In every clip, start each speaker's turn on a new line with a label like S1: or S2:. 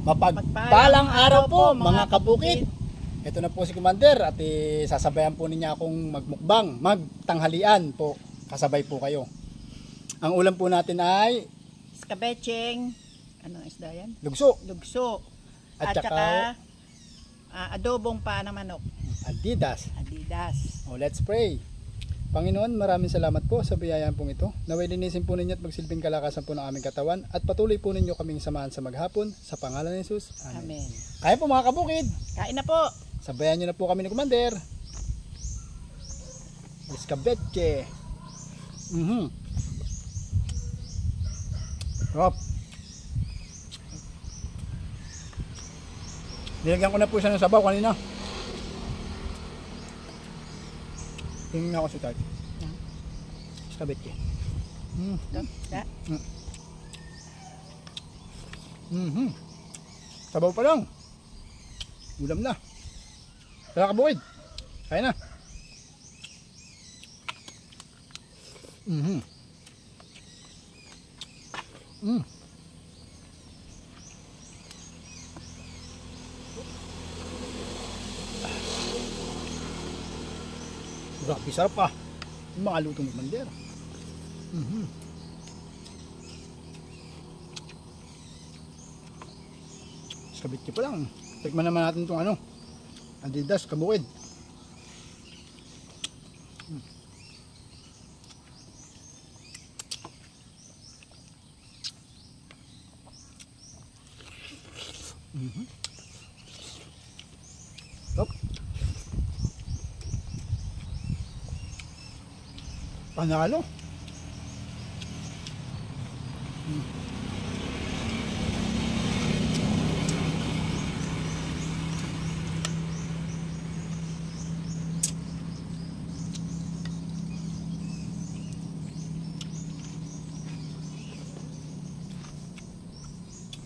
S1: Mapagpalang araw po mga kabukid. Ito na po si Commander at sasabayan po niya akong magmukbang, magtanghalian po. Kasabay po kayo. Ang ulam po natin ay
S2: Skabecheng, anong isda yan?
S1: lugso.
S2: Lugso.
S1: At
S2: At
S1: saka
S2: saka adobong pa ng manok.
S1: Adidas.
S2: Adidas.
S1: Oh, let's pray. Panginoon, maraming salamat po sa biyayaan pong ito. Naway linisin po ninyo at magsilbing kalakasan po ng aming katawan at patuloy po ninyo kaming samahan sa maghapon sa pangalan ni Jesus. Amen.
S2: Amen.
S1: Kaya po mga kabukid.
S2: Kain na po.
S1: Sabayan nyo na po kami ni Commander. Escabeche. Hop. Nilagyan ko na po siya ng sabaw kanina. Tingnan ako si Tart. Escabeche.
S2: Da.
S1: Sabaw pa lang. Ulam na. Tara kabukid. Kaya na. Grabe, sarap pa. Yung mga luto ng Commander. Escabeche pa lang. Tikman naman natin itong ano. Adidas, kabukid. Stop. Panalo.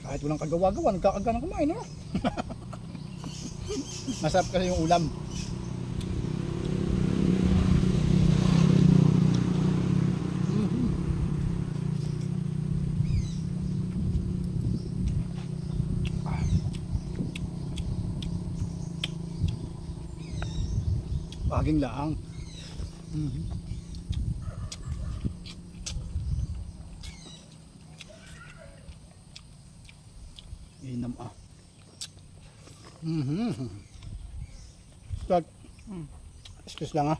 S1: Kahit walang kagawa-gawa, nagkakaga ng kumain, no? Masarap kasi yung ulam. Baging lang. Inam ah. Start. Excuse lang ah.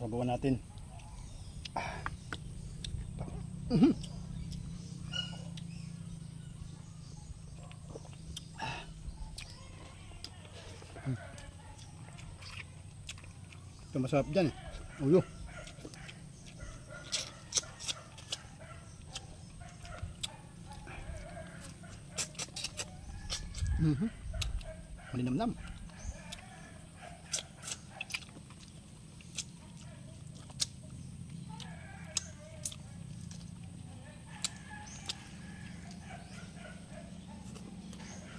S1: Sabawan natin. Ito masarap dyan eh. Ulo. Malinamnam.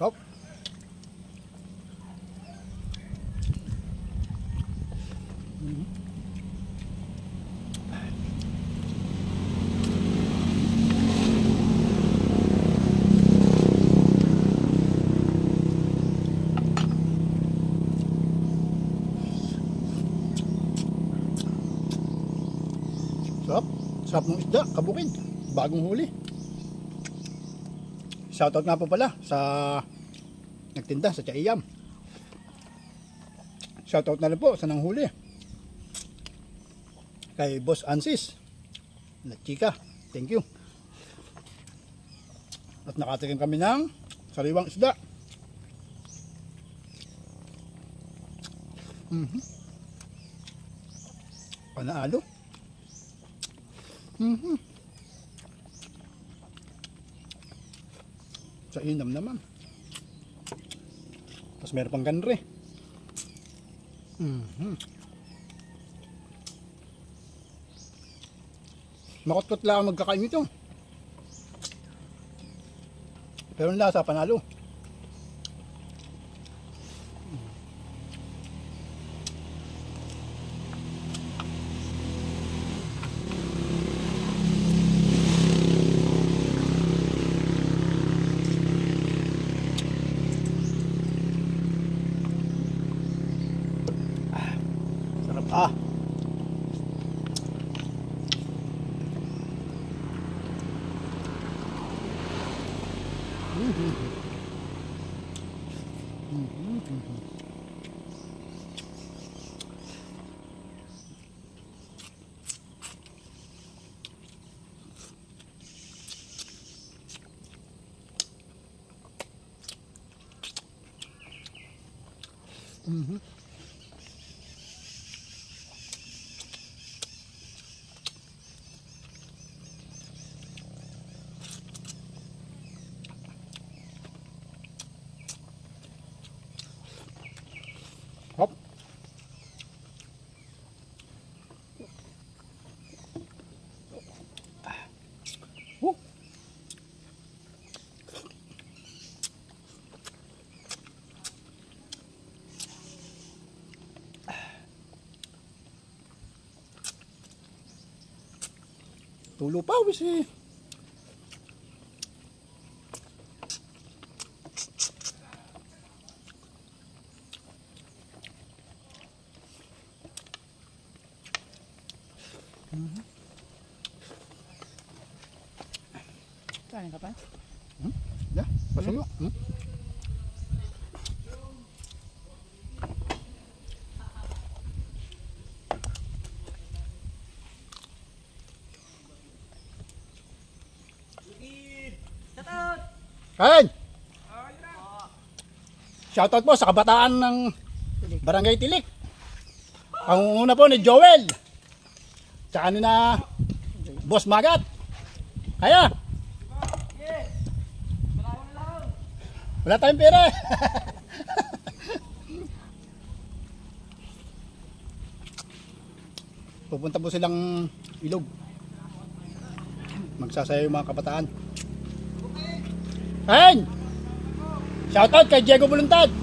S1: Hop. Sarap. Sarap ng isda, kabukid. Bagong huli. Shoutout nga po pala sa nagtinda sa Chaiyam. Shoutout na rin po sa nanghuli. Kay Boss Ansis. Na chika. Thank you. At nakatikim kami ng sariwang isda. Panalo. Sa inam naman. Tapos meron pang ganre. Makot-kot lang magkakain ito. Pero ang lasa panalo. Hop. Woo. Tulo pa, wis eh.
S2: Kain ka pa?
S1: Yeah, pasulo. Kain! Shoutout po sa kabataan ng Barangay Tilik. Ang una po ni Joel. Tsaka ni na Boss Magat. Kaya! Wala tayong pera. Pupunta po silang ilog. Magsasayaw yung mga kabataan. Kain! Shoutout kay Diego Buluntad.